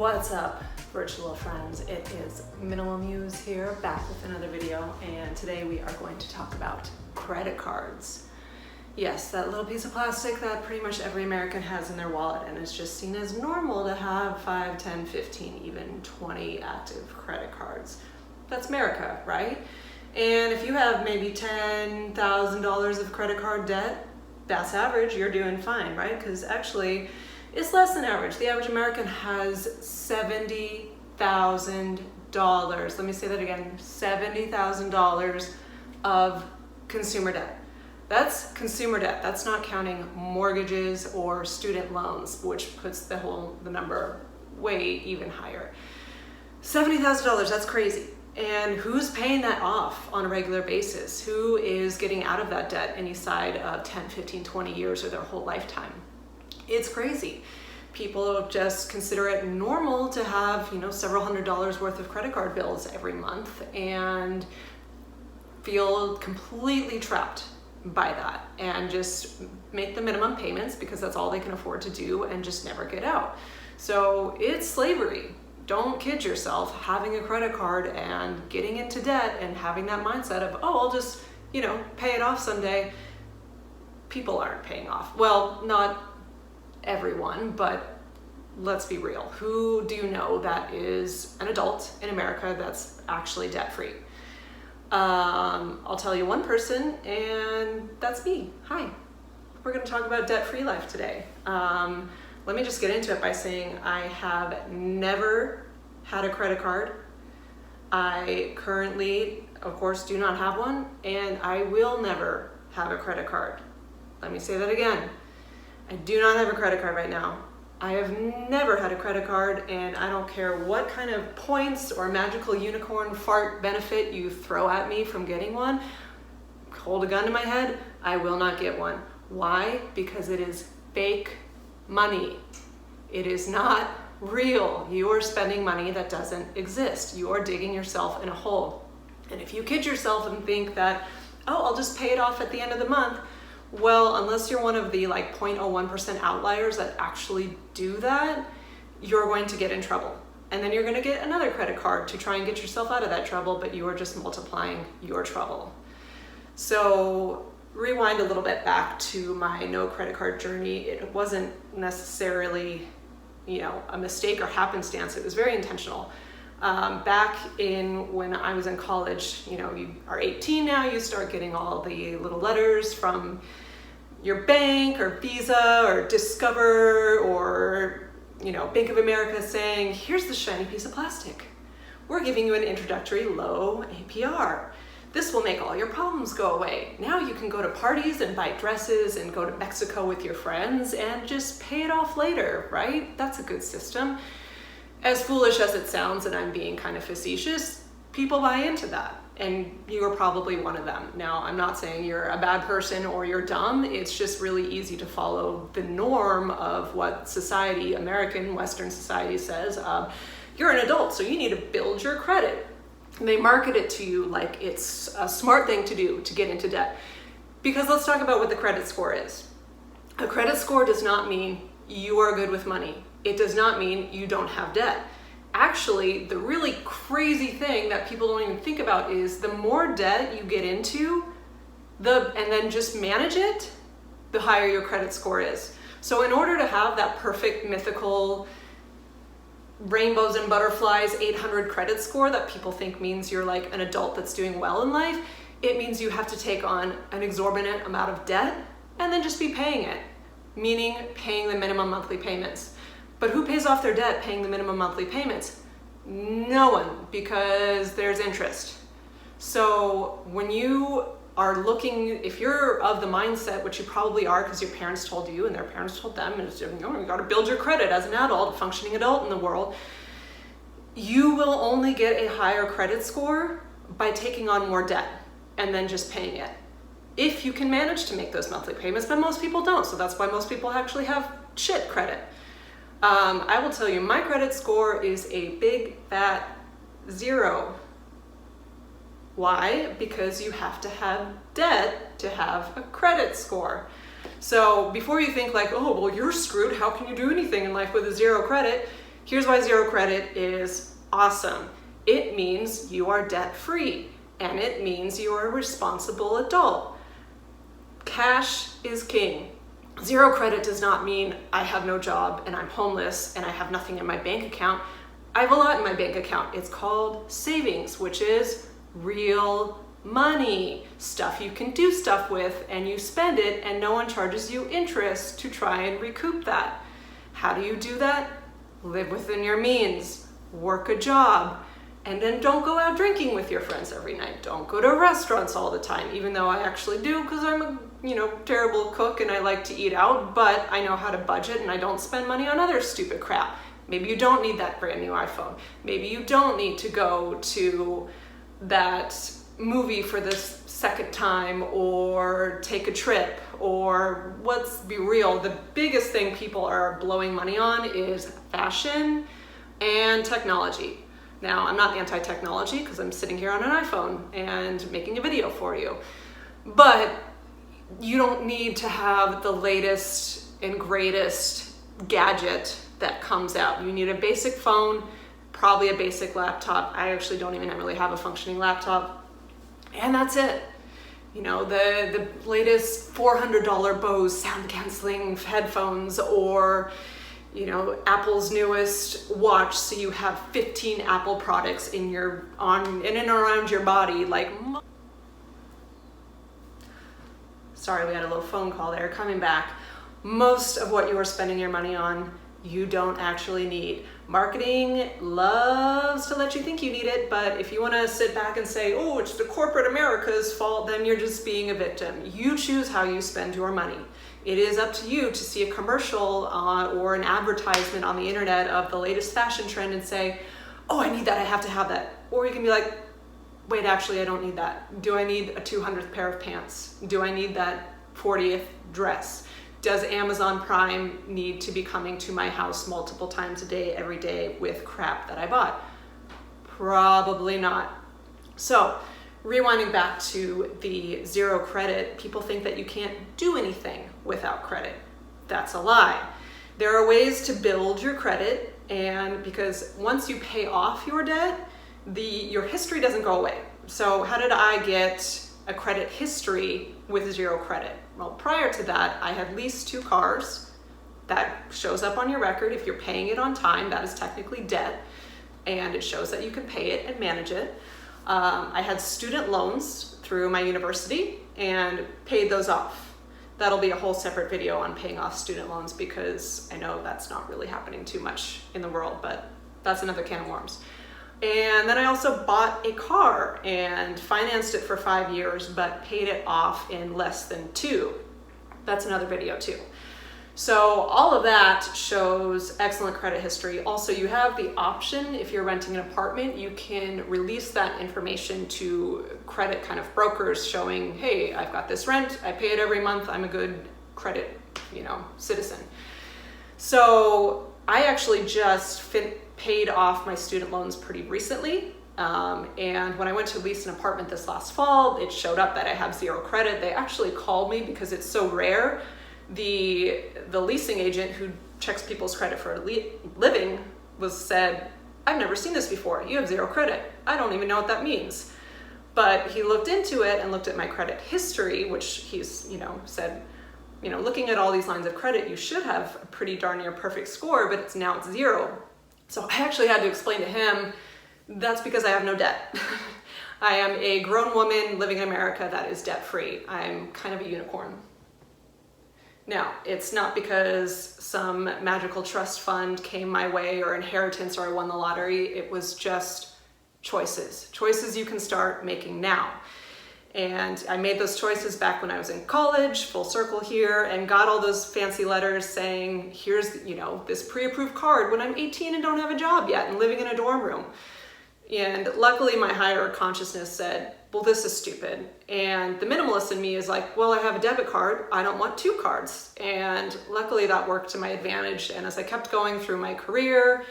What's up, virtual friends? It is Minimal Muse here, back with another video, and today we are going to talk about credit cards. Yes, that little piece of plastic that pretty much every American has in their wallet, and it's just seen as normal to have 5, 10, 15, even 20 active credit cards. That's America, right? And if you have maybe $10,000 of credit card debt, that's average, you're doing fine, right? Because actually, it's less than average. The average American has $70,000. Let me say that again, $70,000 of consumer debt. That's consumer debt. That's not counting mortgages or student loans, which puts the number way even higher. $70,000, that's crazy. And who's paying that off on a regular basis? Who is getting out of that debt any side of 10, 15, 20 years or their whole lifetime? It's crazy. People just consider it normal to have, several $100s worth of credit card bills every month and feel completely trapped by that and just make the minimum payments because that's all they can afford to do and just never get out. So it's slavery. Don't kid yourself. Having a credit card and getting into debt and having that mindset of, I'll just, pay it off someday. People aren't paying off. Well, not everyone, but let's be real. Who do you know that is an adult in America that's actually debt-free? I'll tell you one person, and that's me. Hi. We're going to talk about debt-free life today. Let me just get into it by saying I have never had a credit card. I currently, of course, do not have one, and I will never have a credit card. Let me say that again. I do not have a credit card right now. I have never had a credit card, and I don't care what kind of points or magical unicorn fart benefit you throw at me from getting one. Hold a gun to my head, I will not get one. Why? Because it is fake money. It is not real. You are spending money that doesn't exist. You are digging yourself in a hole. And if you kid yourself and think that, I'll just pay it off at the end of the month, well, unless you're one of the 0.01% outliers that actually do that, you're going to get in trouble. And then you're going to get another credit card to try and get yourself out of that trouble, but you are just multiplying your trouble. So rewind a little bit back to my no credit card journey. It wasn't necessarily, a mistake or happenstance. It was very intentional. Back in when I was in college, you are 18 now, you start getting all the little letters from your bank or Visa or Discover or, Bank of America saying, here's the shiny piece of plastic. We're giving you an introductory low APR. This will make all your problems go away. Now you can go to parties and buy dresses and go to Mexico with your friends and just pay it off later, right? That's a good system. As foolish as it sounds, and I'm being kind of facetious, people buy into that, and you are probably one of them. Now, I'm not saying you're a bad person or you're dumb. It's just really easy to follow the norm of what society, American, Western society says. You're an adult, so you need to build your credit. And they market it to you like it's a smart thing to do to get into debt. Because let's talk about what the credit score is. A credit score does not mean you are good with money. It does not mean you don't have debt. Actually, the really crazy thing that people don't even think about is the more debt you get into, and then just manage it, the higher your credit score is. So in order to have that perfect mythical rainbows and butterflies 800 credit score that people think means you're like an adult that's doing well in life, it means you have to take on an exorbitant amount of debt and then just be paying it, meaning paying the minimum monthly payments. But who pays off their debt paying the minimum monthly payments? No one, because there's interest. So when you are looking, if you're of the mindset, which you probably are because your parents told you and their parents told them, and you got to build your credit as an adult, a functioning adult in the world, you will only get a higher credit score by taking on more debt and then just paying it. If you can manage to make those monthly payments, but most people don't. So that's why most people actually have shit credit. I will tell you, my credit score is a big fat 0. Why? Because you have to have debt to have a credit score. So before you think you're screwed, how can you do anything in life with a 0 credit? Here's why zero credit is awesome. It means you are debt-free, and it means you are a responsible adult. Cash is king. Zero credit does not mean I have no job and I'm homeless and I have nothing in my bank account. I have a lot in my bank account. It's called savings, which is real money, stuff you can do stuff with, and you spend it and no one charges you interest to try and recoup that. How do you do that? Live within your means, work a job, and then don't go out drinking with your friends every night. Don't go to restaurants all the time, even though I actually do because I'm a terrible cook and I like to eat out, but I know how to budget and I don't spend money on other stupid crap. Maybe you don't need that brand new iPhone. Maybe you don't need to go to that movie for the second time or take a trip, or let's be real, the biggest thing people are blowing money on is fashion and technology. Now, I'm not anti-technology because I'm sitting here on an iPhone and making a video for you, but you don't need to have the latest and greatest gadget that comes out. You need a basic phone, probably a basic laptop. I actually don't even really have a functioning laptop, and that's it. The latest $400 Bose sound canceling headphones, or Apple's newest watch, so you have 15 Apple products in and around your body. Sorry, we had a little phone call there. Coming back. Most of what you are spending your money on, you don't actually need. Marketing loves to let you think you need it, but if you want to sit back and say, oh, it's the corporate America's fault, then you're just being a victim. You choose how you spend your money. It is up to you to see a commercial or an advertisement on the internet of the latest fashion trend and say, oh, I need that, I have to have that. Or you can be like, wait, actually, I don't need that. Do I need a 200th pair of pants? Do I need that 40th dress? Does Amazon Prime need to be coming to my house multiple times a day, every day with crap that I bought? Probably not. So, rewinding back to the zero credit, people think that you can't do anything without credit. That's a lie. There are ways to build your credit, and because once you pay off your debt, your history doesn't go away. So how did I get a credit history with zero credit? Well, prior to that, I had leased 2 cars. That shows up on your record. If you're paying it on time, that is technically debt, and it shows that you can pay it and manage it. I had student loans through my university and paid those off. That'll be a whole separate video on paying off student loans because I know that's not really happening too much in the world, but that's another can of worms. And then I also bought a car and financed it for 5 years, but paid it off in less than 2. That's another video too. So all of that shows excellent credit history. Also, you have the option, if you're renting an apartment, you can release that information to credit kind of brokers showing, hey, I've got this rent, I pay it every month, I'm a good credit, citizen. So I actually just paid off my student loans pretty recently. And when I went to lease an apartment this last fall, it showed up that I have zero credit. They actually called me because it's so rare. The leasing agent who checks people's credit for a living said, I've never seen this before. You have zero credit. I don't even know what that means. But he looked into it and looked at my credit history, which he's, said, looking at all these lines of credit, you should have a pretty darn near perfect score, but it's 0. So I actually had to explain to him, that's because I have no debt. I am a grown woman living in America that is debt-free. I'm kind of a unicorn. Now, it's not because some magical trust fund came my way or inheritance or I won the lottery. It was just choices you can start making now. And I made those choices back when I was in college, full circle here, and got all those fancy letters saying, here's, this pre-approved card when I'm 18 and don't have a job yet and living in a dorm room. And luckily my higher consciousness said, well, this is stupid. And the minimalist in me is like, well, I have a debit card. I don't want 2 cards. And luckily that worked to my advantage. And as I kept going through my career,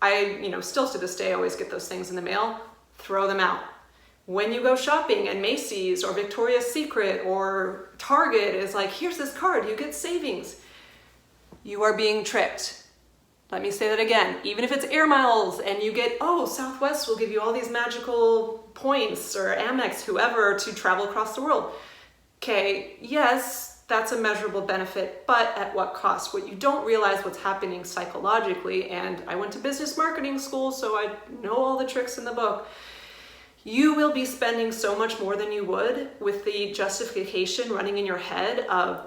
I, still to this day, always get those things in the mail, throw them out. When you go shopping and Macy's or Victoria's Secret or Target is like, here's this card, you get savings. You are being tricked. Let me say that again. Even if it's air miles and you get, oh, Southwest will give you all these magical points, or Amex, whoever, to travel across the world. Okay, yes, that's a measurable benefit, but at what cost? What you don't realize what's happening psychologically, and I went to business marketing school, so I know all the tricks in the book. You will be spending so much more than you would with the justification running in your head of,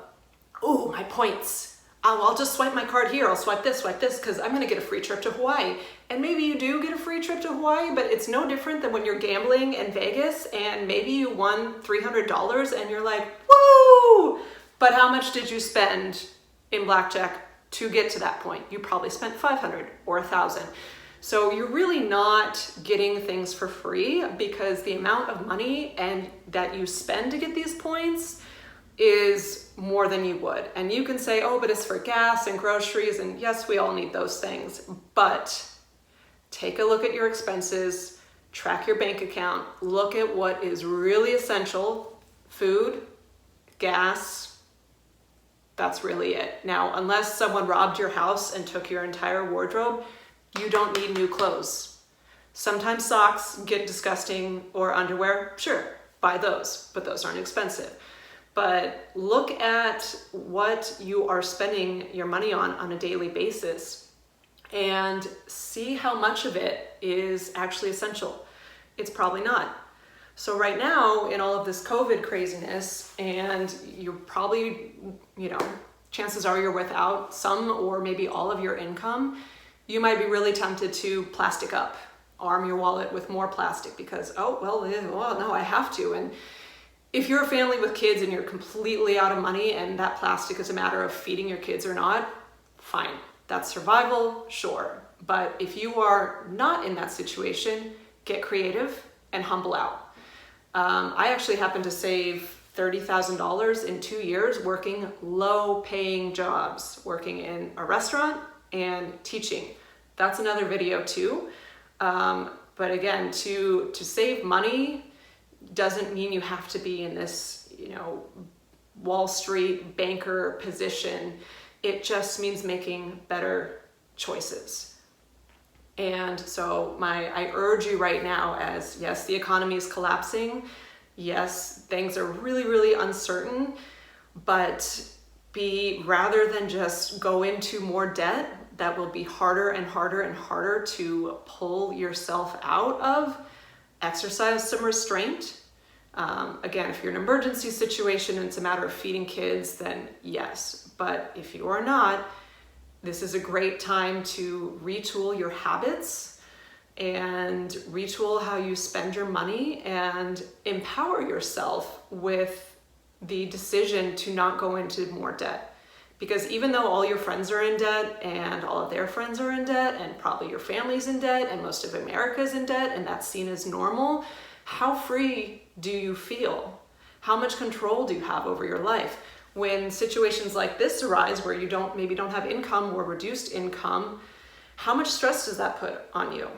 oh, my points. I'll just swipe my card here. I'll swipe this, because I'm going to get a free trip to Hawaii. And maybe you do get a free trip to Hawaii, but it's no different than when you're gambling in Vegas and maybe you won $300 and you're like, woo! But how much did you spend in blackjack to get to that point? You probably spent $500 or $1,000. So you're really not getting things for free, because the amount of money and that you spend to get these points is more than you would. And you can say, oh, but it's for gas and groceries, and yes, we all need those things, but take a look at your expenses, track your bank account, look at what is really essential: food, gas. That's really it. Now, unless someone robbed your house and took your entire wardrobe, you don't need new clothes. Sometimes socks get disgusting, or underwear, sure, buy those, but those aren't expensive. But look at what you are spending your money on a daily basis and see how much of it is actually essential. It's probably not. So right now, in all of this COVID craziness, and you're probably, chances are you're without some or maybe all of your income, you might be really tempted to plastic up, arm your wallet with more plastic because, no, I have to. And if you're a family with kids and you're completely out of money and that plastic is a matter of feeding your kids or not, fine. That's survival, sure. But if you are not in that situation, get creative and humble out. I actually happened to save $30,000 in 2 years working low-paying jobs, working in a restaurant and teaching. That's another video too. But again, to save money doesn't mean you have to be in this, Wall Street banker position. It just means making better choices. And so I urge you right now, as yes, the economy is collapsing. Yes, things are really, really uncertain, but rather than just go into more debt that will be harder and harder and harder to pull yourself out of, exercise some restraint. Again, if you're in an emergency situation and it's a matter of feeding kids, then yes. But if you are not, this is a great time to retool your habits and retool how you spend your money and empower yourself with the decision to not go into more debt. Because even though all your friends are in debt and all of their friends are in debt and probably your family's in debt and most of America's in debt and that's seen as normal, how free do you feel? How much control do you have over your life? When situations like this arise where you maybe don't have income or reduced income, how much stress does that put on you?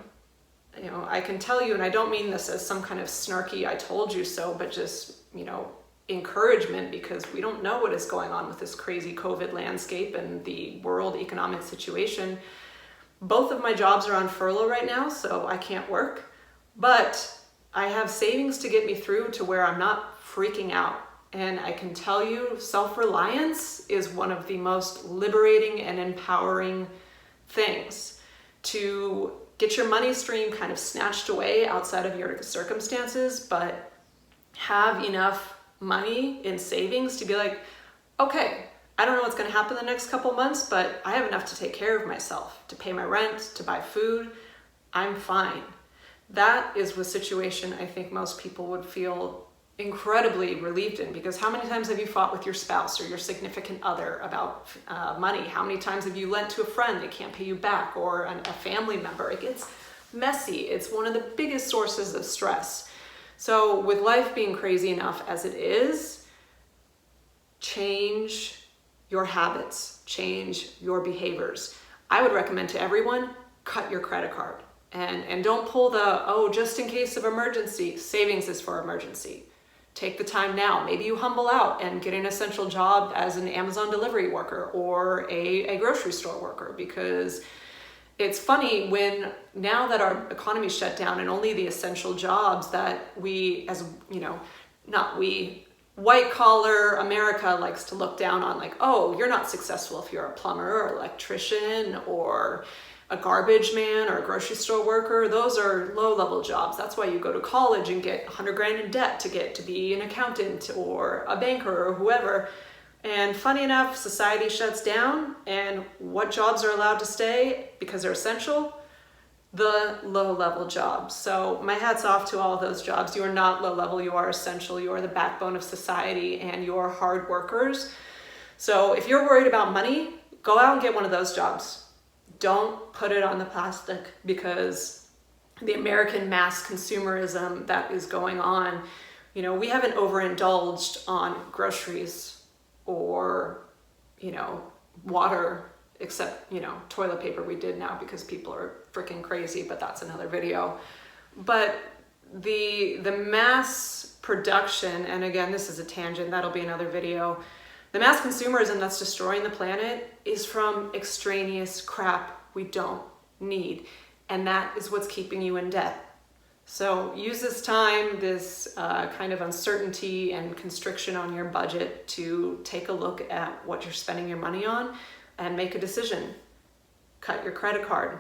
I can tell you, and I don't mean this as some kind of snarky I told you so, but just, encouragement, because we don't know what is going on with this crazy COVID landscape and the world economic situation. Both of my jobs are on furlough right now, so I can't work, but I have savings to get me through to where I'm not freaking out. And I can tell you, self-reliance is one of the most liberating and empowering things. To get your money stream kind of snatched away outside of your circumstances, but have enough money in savings to be like, okay, I don't know what's going to happen the next couple months, but I have enough to take care of myself, to pay my rent, to buy food. I'm fine. That is a situation I think most people would feel incredibly relieved in, because how many times have you fought with your spouse or your significant other about money? How many times have you lent to a friend, they can't pay you back, or a family member? It gets messy. It's one of the biggest sources of stress. So with life being crazy enough as it is, change your habits, change your behaviors. I would recommend to everyone, cut your credit card. And don't pull just in case of emergency. Savings is for emergency. Take the time now. Maybe you humble out and get an essential job as an Amazon delivery worker or a grocery store worker, because it's funny when now that our economy's shut down and only the essential jobs that we, as you know, not we, white collar America likes to look down on, like, oh, you're not successful if you're a plumber or electrician or a garbage man or a grocery store worker. Those are low level jobs. That's why you go to college and get 100 grand in debt to get to be an accountant or a banker or whoever. And funny enough, society shuts down, and what jobs are allowed to stay because they're essential? The low-level jobs. So my hat's off to all of those jobs. You are not low-level, you are essential, you are the backbone of society, and you are hard workers. So if you're worried about money, go out and get one of those jobs. Don't put it on the plastic, because the American mass consumerism that is going on, you know, we haven't overindulged on groceries or, you know, water, except, you know, toilet paper we did now because people are freaking crazy, but that's another video. But the mass production, and again, this is a tangent, that'll be another video. The mass consumerism that's destroying the planet is from extraneous crap we don't need. And that is what's keeping you in debt. So use this time, this kind of uncertainty and constriction on your budget to take a look at what you're spending your money on and make a decision. Cut your credit card.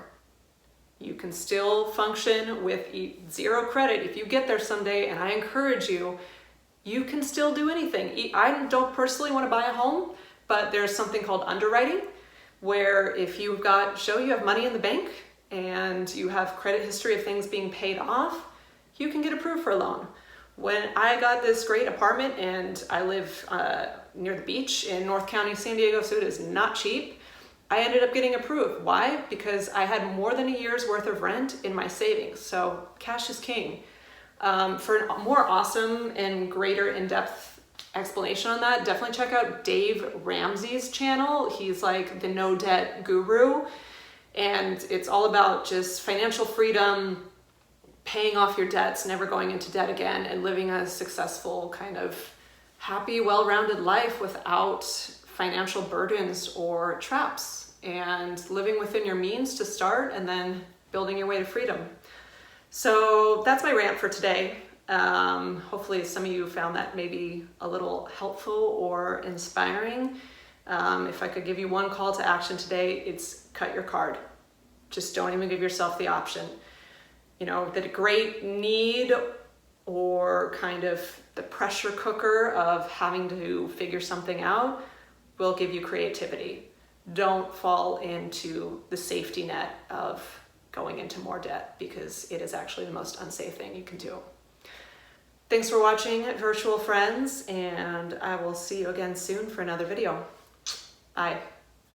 You can still function with zero credit if you get there someday, and I encourage you, you can still do anything. I don't personally want to buy a home, but there's something called underwriting, where if you've got, show you have money in the bank, and you have credit history of things being paid off, you can get approved for a loan. When I got this great apartment, and I live near the beach in North County, San Diego, so it is not cheap, I ended up getting approved. Why? Because I had more than a year's worth of rent in my savings. So cash is king. For a more awesome and greater in-depth explanation on that, definitely check out Dave Ramsey's channel. He's like the no debt guru. And it's all about just financial freedom, paying off your debts, never going into debt again, and living a successful, kind of happy, well-rounded life without financial burdens or traps, and living within your means to start and then building your way to freedom. So that's my rant for today. Hopefully some of you found that maybe a little helpful or inspiring. If I could give you one call to action today, it's cut your card. Just don't even give yourself the option. You know, the great need or kind of the pressure cooker of having to figure something out will give you creativity. Don't fall into the safety net of going into more debt, because it is actually the most unsafe thing you can do. Thanks for watching, virtual friends, and I will see you again soon for another video. Bye.